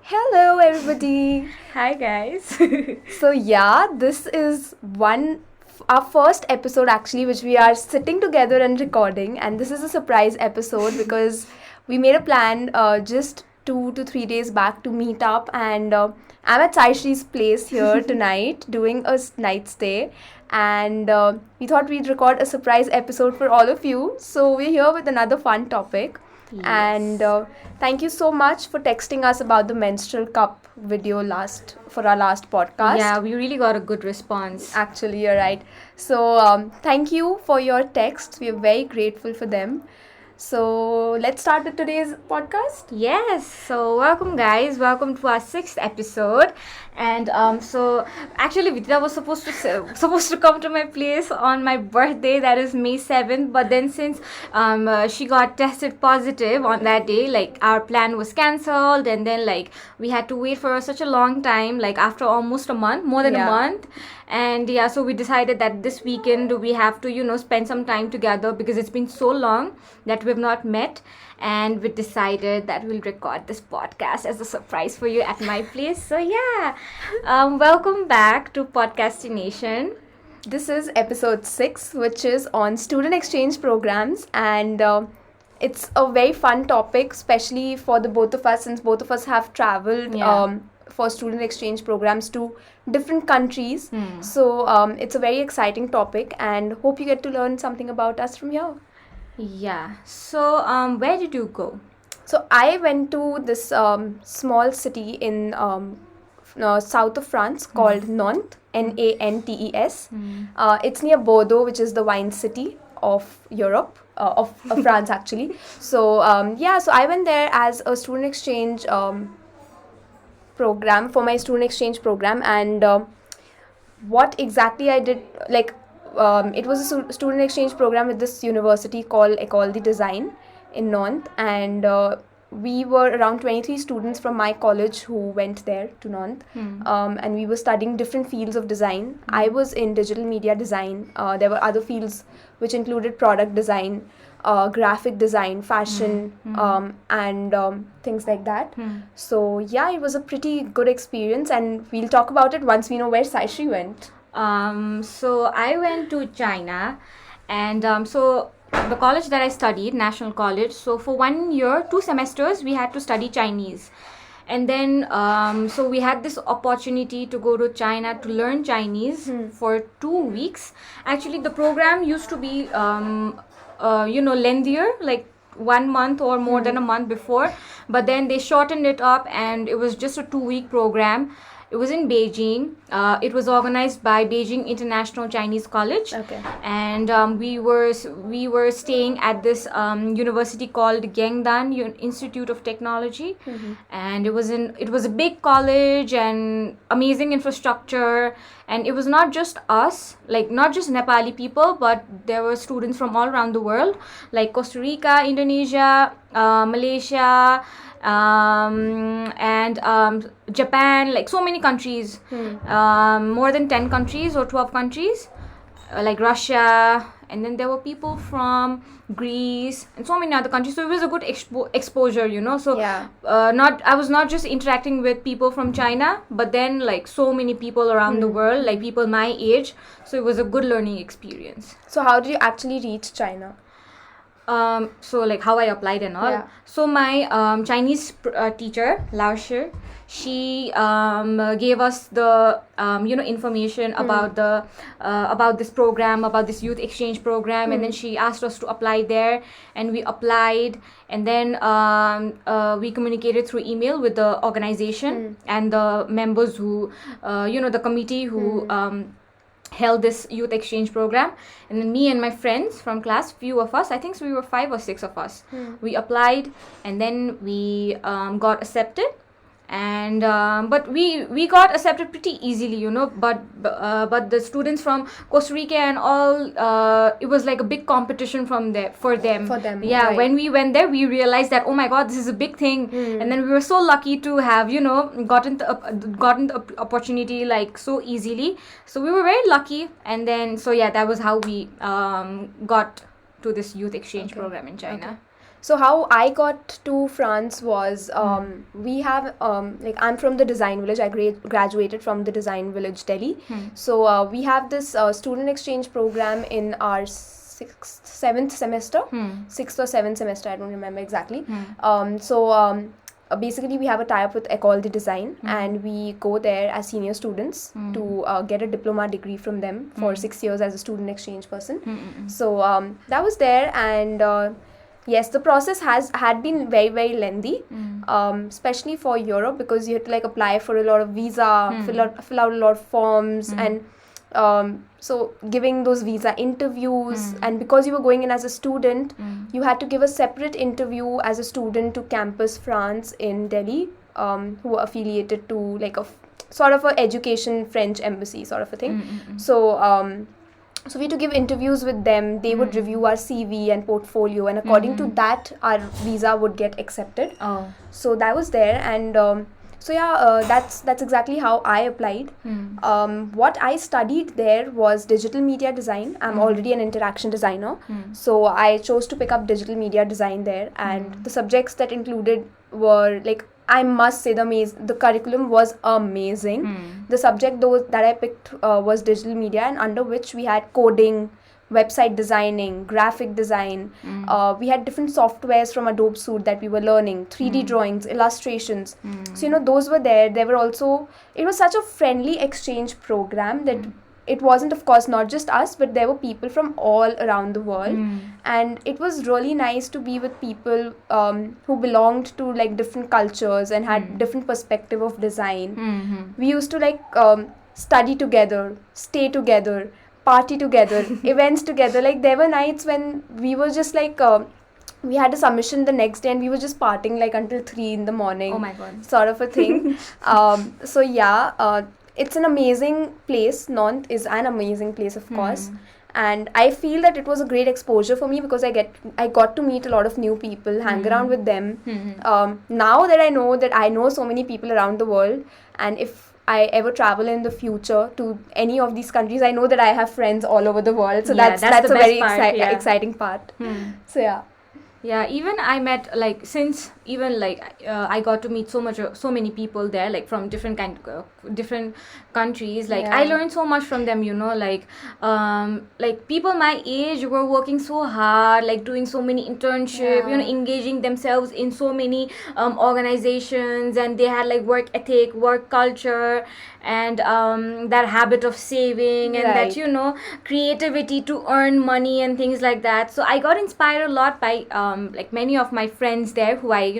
Hello, everybody. Hi guys. So this is our first episode actually, which we are sitting together and recording, and this is a surprise episode because we made a plan just 2 to 3 days back to meet up, and I'm at Saishri's place here tonight doing a night stay, and we thought we'd record a surprise episode for all of you. So we're here with another fun topic. And thank you so much for texting us about the menstrual cup video for our last podcast. Yeah, we really got a good response. Actually, you're right. So thank you for your texts. We are very grateful for them. So let's start with today's podcast. Yes. So welcome guys. Welcome to our 6th episode. And so actually Vidya was supposed to come to my place on my birthday, that is May 7th, but then since she got tested positive on that day, like our plan was cancelled, and then like we had to wait for such a long time, like after almost a month, more than a month. And so we decided that this weekend we have to spend some time together because it's been so long that we've not met, and we decided that we'll record this podcast as a surprise for you at my place. So welcome back to Podcastination. This is episode 6, which is on student exchange programs, and it's a very fun topic, especially for the both of us, since both of us have traveled for student exchange programs to different countries. So it's a very exciting topic, and hope you get to learn something about us from here. Yeah. So where did you go? So I went to this small city in south of France called Nantes, Nantes. It's near Bordeaux, which is the wine city of Europe, of France actually. So so I went there as a student exchange program, for my student exchange program, and what exactly I did, like it was a student exchange program with this university called École de Design in Nantes, and we were around 23 students from my college who went there to Nantes, and we were studying different fields of design. I was in digital media design. There were other fields which included product design, graphic design, fashion, and things like that. So it was a pretty good experience, and we'll talk about it once we know where Saishri went. So I went to China, and so the college that I studied, National College, so for 1 year, 2 semesters, we had to study Chinese. And then, so we had this opportunity to go to China to learn Chinese for 2 weeks. Actually, the program used to be, lengthier, like 1 month or more than a month before. But then they shortened it up, and it was just a 2-week program. It was in Beijing. It was organized by Beijing International Chinese College. Okay. And we were staying at this university called Gangdan Institute of Technology. And it was a big college and amazing infrastructure. And it was not just us, like not just Nepali people, but there were students from all around the world, like Costa Rica, Indonesia, Malaysia, and Japan, like so many countries, more than 10 countries or 12 countries, like Russia, and then there were people from Greece and so many other countries. So it was a good exposure, So I was not just interacting with people from China, but then like so many people around the world, like people my age. So it was a good learning experience. So how did you actually reach China? So like how I applied and all. So my Chinese teacher, Lao Shi, she gave us the information about the about this program, about this youth exchange program, and then she asked us to apply there, and we applied, and then we communicated through email with the organization and the members who the committee who held this youth exchange program. And then me and my friends from class, few of us, I think we were 5 or 6 of us, we applied, and then we got accepted. And but we got accepted pretty easily, but the students from Costa Rica and all, it was like a big competition for them. Right. When we went there, we realized that, oh my god, this is a big thing. And then we were so lucky to have gotten the opportunity like so easily. So we were very lucky. And then that was how we got to this youth exchange program in China. So how I got to France was we have like I'm from the Design Village. I graduated from the Design Village, Delhi. So we have this student exchange program in our seventh semester, sixth or seventh semester. I don't remember exactly. Basically, we have a tie-up with École de Design, and we go there as senior students to get a diploma degree from them for 6 years as a student exchange person. So that was there, and yes, the process had been very, very lengthy, especially for Europe, because you had to like apply for a lot of visa, fill out a lot of forms, and so giving those visa interviews, and because you were going in as a student, you had to give a separate interview as a student to Campus France in Delhi, who were affiliated to like a sort of a education French embassy sort of a thing. So we had to give interviews with them. They would review our CV and portfolio, and according to that, our visa would get accepted. So that was there, and that's exactly how I applied. What I studied there was digital media design. I'm already an interaction designer, so I chose to pick up digital media design there, and the subjects that included were like, I must say the curriculum was amazing. The subject that I picked was digital media, and under which we had coding, website designing, graphic design. We had different softwares from Adobe Suite that we were learning, 3D drawings, illustrations. So, those were there. There were also, it was such a friendly exchange program that it wasn't, of course, not just us, but there were people from all around the world. And it was really nice to be with people who belonged to like different cultures and had different perspective of design. We used to like study together, stay together, party together, events together. Like there were nights when we were just like, we had a submission the next day and we were just partying like until 3 in the morning. Oh my God. Sort of a thing. It's an amazing place. Nantes is an amazing place, of course. And I feel that it was a great exposure for me because I got to meet a lot of new people, hang around with them. Now that I know so many people around the world, and if I ever travel in the future to any of these countries, I know that I have friends all over the world. So that's a very exciting part. So yeah. Yeah, even I met like since even like I got to meet so many people there, like from different countries. Like I learned so much from them, like people my age were working so hard, like doing so many internship, engaging themselves in so many organizations, and they had like work ethic, work culture, and that habit of saving, and that creativity to earn money and things like that. So I got inspired a lot by like many of my friends there who I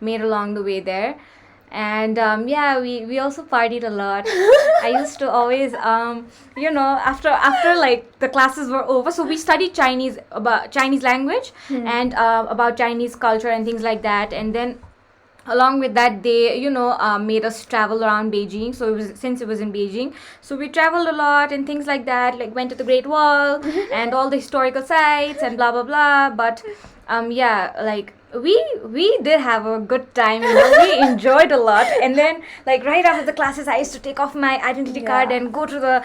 made along the way there. And we also partied a lot. I used to always after like the classes were over, so we studied Chinese, about Chinese language, and about Chinese culture and things like that. And then along with that, they made us travel around Beijing. So since it was in Beijing, so we traveled a lot and things like that, like went to the Great Wall and all the historical sites and blah blah blah. But like we did have a good time, we enjoyed a lot. And then like right after the classes, I used to take off my identity card and go to the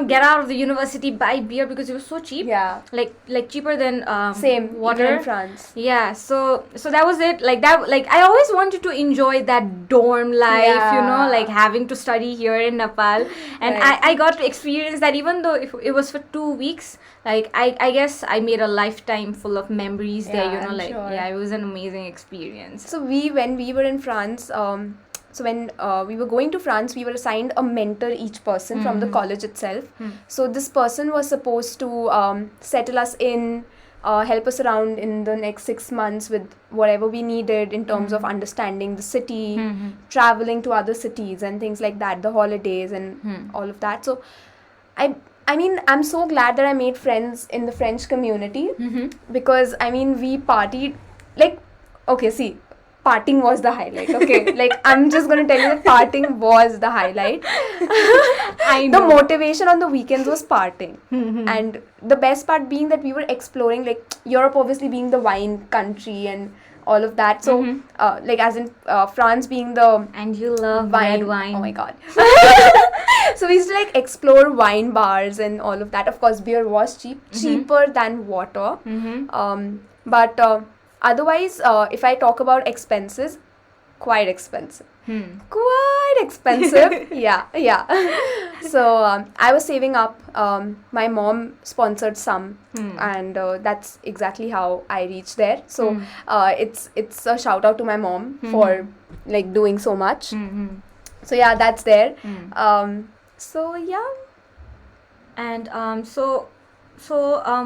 get out of the university, buy beer because it was so cheap, like cheaper than same water even in France. So that was it. Like that, like I always wanted to enjoy that dorm life, like having to study here in Nepal. And I got to experience that, even though if it was for 2 weeks. Like I guess I made a lifetime full of memories there, it was an amazing experience. So when we were in France, when we were going to France, we were assigned a mentor each person from the college itself. So this person was supposed to settle us in, help us around in the next 6 months with whatever we needed in terms of understanding the city, traveling to other cities and things like that, the holidays and all of that. So I mean, I'm so glad that I made friends in the French community because, I mean, we partied, like, okay, see, partying was the highlight, okay? Like, I'm just going to tell you that partying was the highlight. I know. The motivation on the weekends was partying. And the best part being that we were exploring, like, Europe obviously being the wine country and all of that. So, like, as in France being the... And you love red wine. Oh my God. So we used to like explore wine bars and all of that. Of course, beer was cheaper than water. But Otherwise, if I talk about expenses, quite expensive. Quite expensive. Yeah. So I was saving up. My mom sponsored some, and that's exactly how I reached there. So it's a shout out to my mom for like doing so much. So yeah, that's there. So yeah. And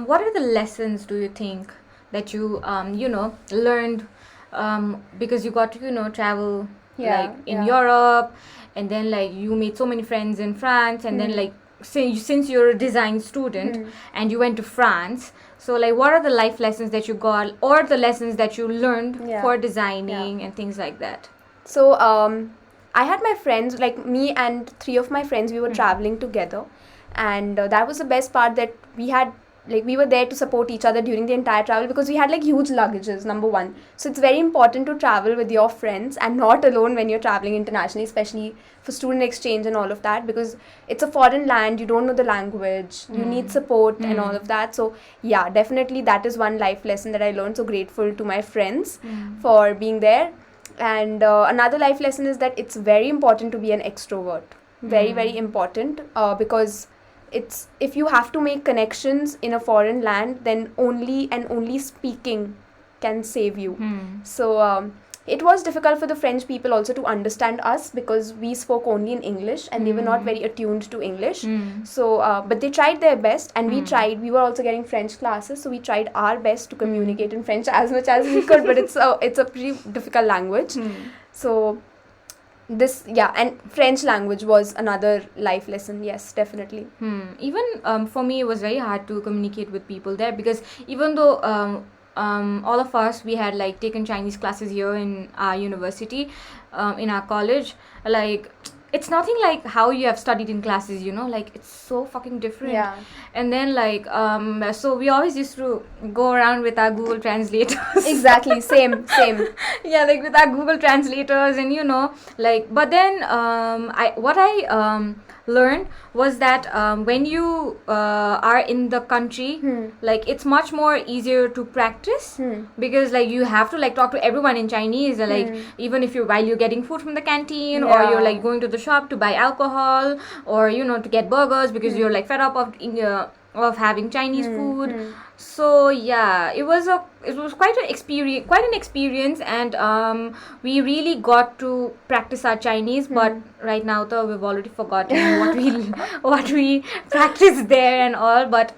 what are the lessons do you think that you learned because you got to travel like in Europe, and then like you made so many friends in France, and then like since you're a design student and you went to France, so like what are the life lessons that you got, or the lessons that you learned for designing and things like that? So I had my friends, like me and 3 of my friends, we were traveling together, and that was the best part, that we were there to support each other during the entire travel, because we had like huge luggages, number one. So it's very important to travel with your friends and not alone when you're traveling internationally, especially for student exchange and all of that, because it's a foreign land, you don't know the language, you need support and all of that. So yeah, definitely that is one life lesson that I learned. So grateful to my friends for being there. And another life lesson is that it's very important to be an extrovert. Very, very important, because it's, if you have to make connections in a foreign land, then only speaking can save you. So it was difficult for the French people also to understand us, because we spoke only in English and they were not very attuned to English. So but they tried their best, and we were also getting French classes, so we tried our best to communicate in French as much as we could, but it's a pretty difficult language. So and French language was another life lesson. Yes, definitely. Even for me, it was very hard to communicate with people there, because even though all of us, we had like taken Chinese classes here in our university, in our college, like it's nothing like how you have studied in classes, like it's so fucking different. And then like so we always used to go around with our Google translators. Exactly, same. Yeah, like with our Google translators, and like, but then I learned was that when you are in the country, like it's much more easier to practice, because like you have to like talk to everyone in Chinese, like even if while you're getting food from the canteen, or you're like going to the shop to buy alcohol, or to get burgers because you're like fed up of having Chinese food. So yeah, it was quite an experience, and we really got to practice our Chinese. But right now though, we've already forgotten what we practiced there and all. But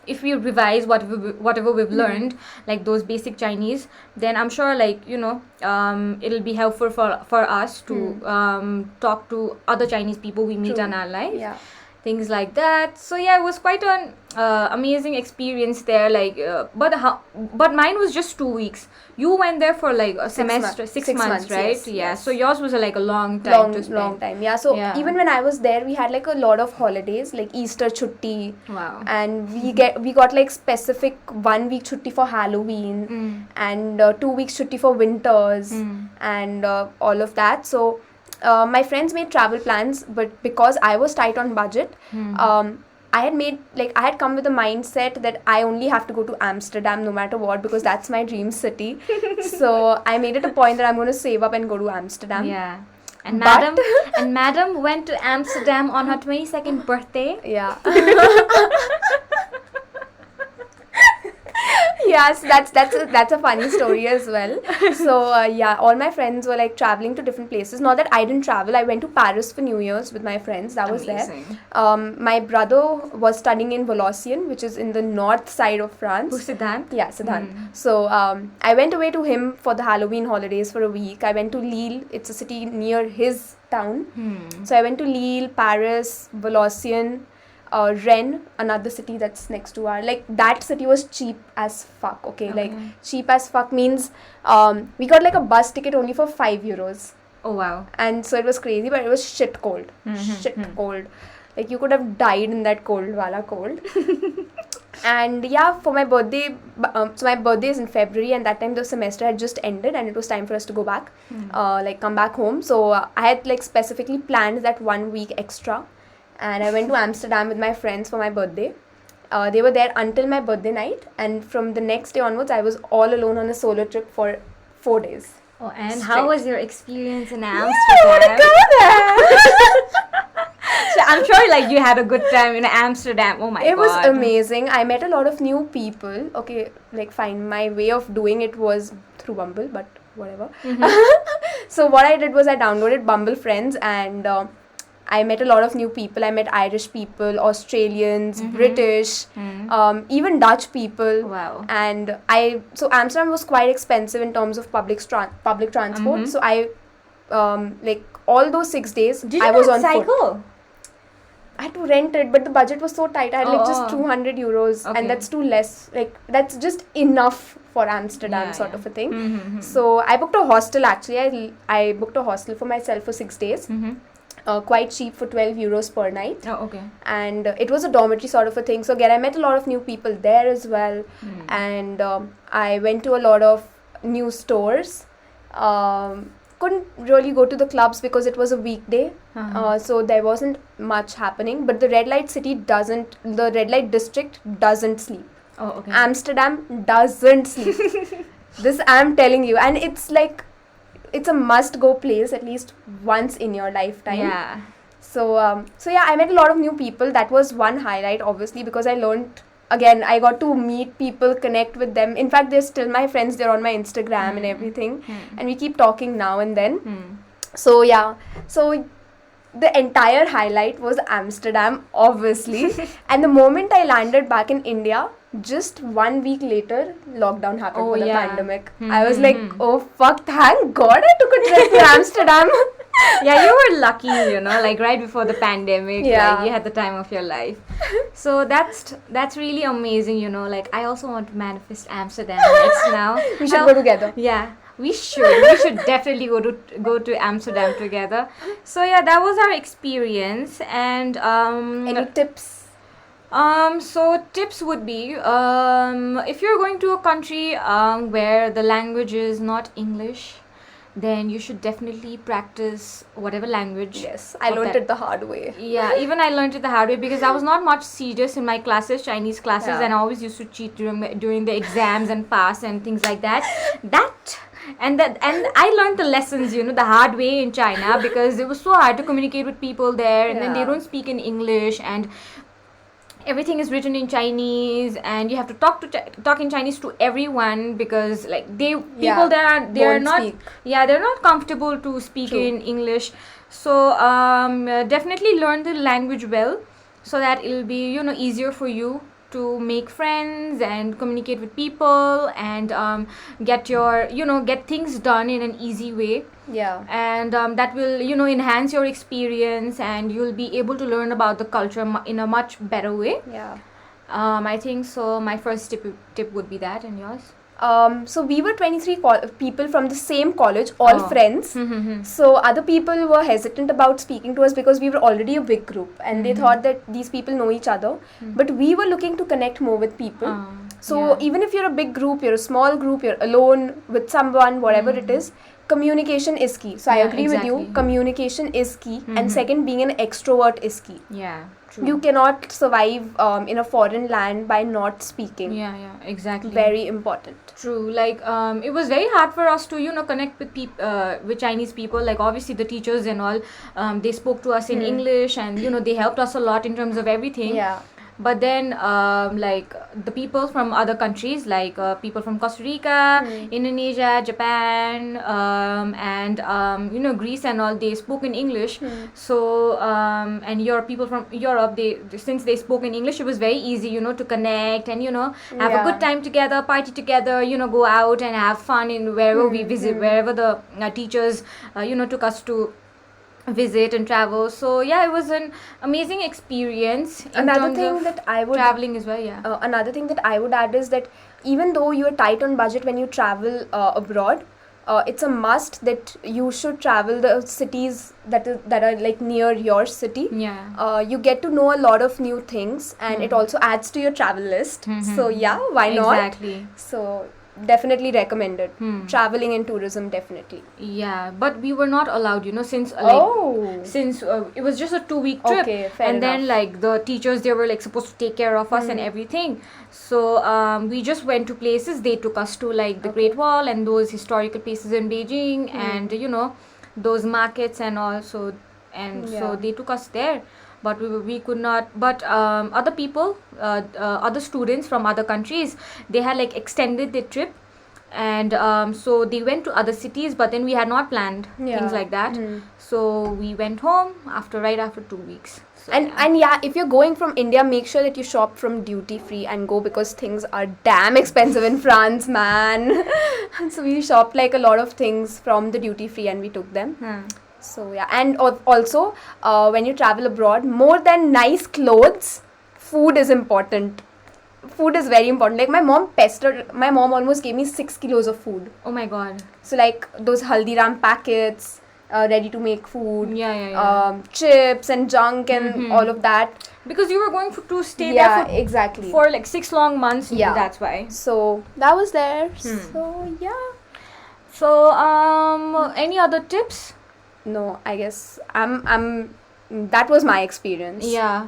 if we revise whatever we've learned, like those basic Chinese, then I'm sure like it'll be helpful for us to talk to other Chinese people we meet in our life. Things like that. So yeah, it was quite an amazing experience there. Like, but mine was just 2 weeks. You went there for like a semester, 6 months, right? Yes, yeah. yes. So yours was like a long time to spend. Long time. Yeah. So even when I was there, we had like a lot of holidays, like Easter chutti. Wow. And we got like specific 1 week chutti for Halloween, and 2 weeks chutti for winters, and all of that. So my friends made travel plans, but because I was tight on budget, I had come with a mindset that I only have to go to Amsterdam no matter what, because that's my dream city. So I made it a point that I'm going to save up and go to Amsterdam. Yeah. And Madam went to Amsterdam on her 22nd birthday. Yeah. Yes, that's a funny story as well. So all my friends were like traveling to different places. Not that I didn't travel. I went to Paris for New Year's with my friends. That was amazing. There. My brother was studying in Valenciennes, which is in the north side of France. Who's Siddhant? Yeah, Siddhant. So I went away to him for the Halloween holidays for a week. I went to Lille. It's a city near his town. So I went to Lille, Paris, Valenciennes, Rennes, another city that's next to our, like that city was cheap as fuck. Okay. Like cheap as fuck means we got like a bus ticket only for €5. Oh wow. And so it was crazy, but it was shit cold. Cold. Like you could have died in that cold cold. And yeah, for my birthday, so my birthday is in February, and that time the semester had just ended and it was time for us to go back, like come back home. So I had like specifically planned that 1 week extra, and I went to Amsterdam with my friends for my birthday. They were there until my birthday night, and from the next day onwards, I was all alone on a solo trip for 4 days. Oh, and Straight. how was your experience in Amsterdam? I want to go there. So I'm sure like you had a good time in Amsterdam. Oh my god. It was amazing. I met a lot of new people. Okay, like fine. My way of doing it was through Bumble, but whatever. So what I did was I downloaded Bumble Friends, and I met a lot of new people. I met Irish people, Australians, British, even Dutch people. Wow. And so Amsterdam was quite expensive in terms of public transport. So I like all those 6 days Did I you was not on foot. cycle? I had to rent it, but the budget was so tight. I had like just 200 euros, Okay. and that's too less. Like that's just enough for Amsterdam, sort of a thing. So I booked a hostel. Actually, I booked a hostel for myself for 6 days. Quite cheap for 12 euros per night. Oh, okay. And it was a dormitory sort of a thing. So again, I met a lot of new people there as well. And I went to a lot of new stores. Couldn't really go to the clubs because it was a weekday. So there wasn't much happening. But the red light district doesn't sleep. Oh, okay. Amsterdam doesn't sleep. This I'm telling you. And it's like, it's a must-go place at least once in your lifetime. Yeah. So yeah, I met a lot of new people. That was one highlight, obviously, because I learned, again, I got to meet people, connect with them. In fact, they're still my friends. They're on my Instagram and everything. And we keep talking now and then. So yeah, so the entire highlight was Amsterdam, obviously. And the moment I landed back in India, just 1 week later, lockdown happened for the pandemic. I was like, oh fuck, thank God I took a trip to Amsterdam. Yeah, you were lucky, like right before the pandemic. Yeah. Like, you had the time of your life. So that's really amazing, like I also want to manifest Amsterdam next now. We should go together. Yeah. We should definitely go to Amsterdam together. So yeah, that was our experience. And any tips? So tips would be if you're going to a country where the language is not English, then you should definitely practice whatever language. Yes, I learned it the hard way. Yeah, even I learned it the hard way because I was not much serious in my classes, Chinese classes, and I always used to cheat during the exams and pass and things like that. And I learned the lessons, the hard way in China because it was so hard to communicate with people there, and then they don't speak in English, and everything is written in Chinese, and you have to talk in Chinese to everyone because like people there they're not comfortable to speak in English. So definitely learn the language well so that it'll be easier for you to make friends and communicate with people and get things done in an easy way. Yeah. And that will enhance your experience, and you'll be able to learn about the culture in a much better way. Yeah. I think so. My first tip would be that. And yours? So we were 23 people from the same college, all friends. So other people were hesitant about speaking to us because we were already a big group, and they thought that these people know each other. But we were looking to connect more with people. So even if you're a big group, you're a small group, you're alone with someone, whatever it is, communication is key. So I agree with you. Communication is key. And second, being an extrovert is key. Yeah. True. You cannot survive in a foreign land by not speaking. Yeah, exactly. Very important. True. Like it was very hard for us to connect with with Chinese people. Like obviously the teachers and all, they spoke to us in English, and they helped us a lot in terms of everything. Yeah. But then like the people from other countries, like people from Costa Rica, Indonesia, Japan, and Greece and all, they spoke in English. So and people from Europe, since they spoke in English, it was very easy to connect and have a good time together, party together, go out and have fun in wherever we visit, wherever the teachers took us to visit and travel. So yeah, it was an amazing experience. Another thing that I would traveling as well. Yeah. Another thing that I would add is that even though you are tight on budget when you travel abroad, it's a must that you should travel the cities that are like near your city. Yeah. You get to know a lot of new things, and it also adds to your travel list. So yeah, why not? Exactly. So definitely recommended. Traveling and tourism, definitely. Yeah, but we were not allowed, since it was just a 2-week trip. Okay, fair and enough. then like the teachers, they were like supposed to take care of us and everything. So we just went to places. They took us to like the Great Wall and those historical places in Beijing and those markets and all. So they took us there. But we could not. But other people, other students from other countries, they had like extended the trip, and so they went to other cities. But then we had not planned things like that. So we went home right after 2 weeks. So, and if you're going from India, make sure that you shop from duty free and go, because things are damn expensive in France, man. So we shopped like a lot of things from the duty free and we took them. So yeah, and also when you travel abroad, more than nice clothes, food is important. Food is very important. Like my mom almost gave me 6 kilos of food. Oh my god. So like those Haldiram packets, ready to make food, chips and junk and all of that. Because you were going to stay there exactly for like 6 long months. Yeah, that's why. So that was there. So yeah. So any other tips? No, I guess that was my experience. Yeah.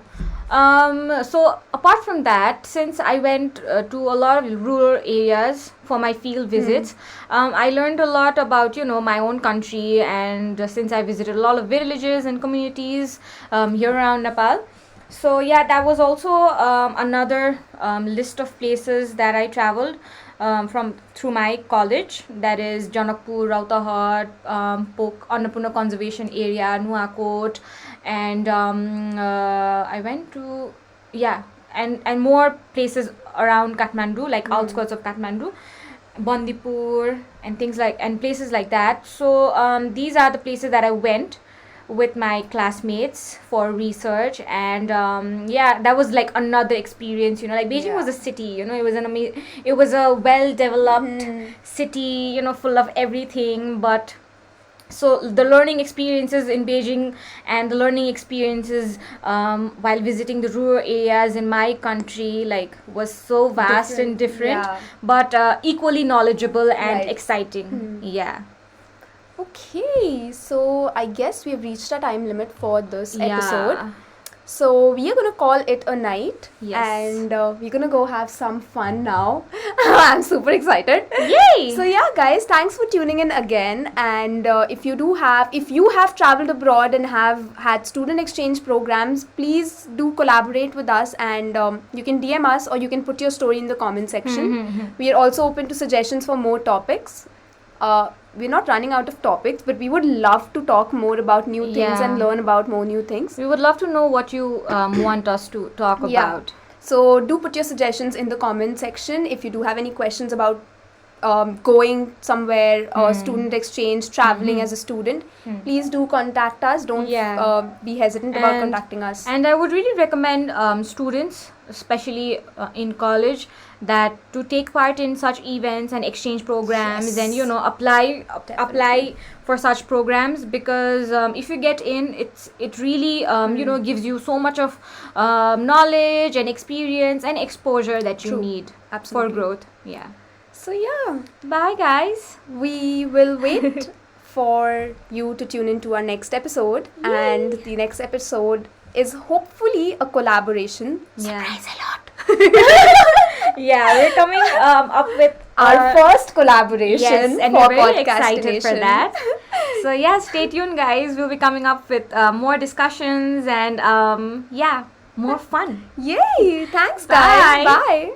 So apart from that, since I went to a lot of rural areas for my field visits, I learned a lot about my own country, and since I visited a lot of villages and communities here around Nepal. So yeah, that was also another list of places that I traveled through my college, that is Janakpur, Rautahat, Annapurna Conservation Area, Nuakot, and I went to and more places around Kathmandu, like outskirts of Kathmandu, Bandipur and places like that. So these are the places that I went with my classmates for research, and that was like another experience. Like Beijing was a city, it was a well developed city, full of everything. But so the learning experiences in Beijing and the learning experiences while visiting the rural areas in my country was so vast and different, but equally knowledgeable and exciting. Okay, so I guess we've reached our time limit for this episode. So we are going to call it a night. And we're going to go have some fun now. I'm super excited. Yay! So yeah, guys, thanks for tuning in again. And if you have traveled abroad and have had student exchange programs, please do collaborate with us, and you can DM us or you can put your story in the comment section. We are also open to suggestions for more topics. We're not running out of topics, but we would love to talk more about new things and learn about more new things. We would love to know what you want us to talk about. So do put your suggestions in the comment section. If you do have any questions about going somewhere or student exchange, traveling as a student, please do contact us. Don't be hesitant about contacting us. And I would really recommend students, especially in college, that to take part in such events and exchange programs and apply for such programs, because if you get in, it really gives you so much of knowledge and experience and exposure that you need for growth. So yeah, bye guys. We will wait for you to tune into our next episode. Yay. And the next episode is hopefully a collaboration. Surprise a lot. We're coming up with our first collaboration, and we're very excited for that. So stay tuned guys. We'll be coming up with more discussions and more fun. Yay! Thanks guys. Bye.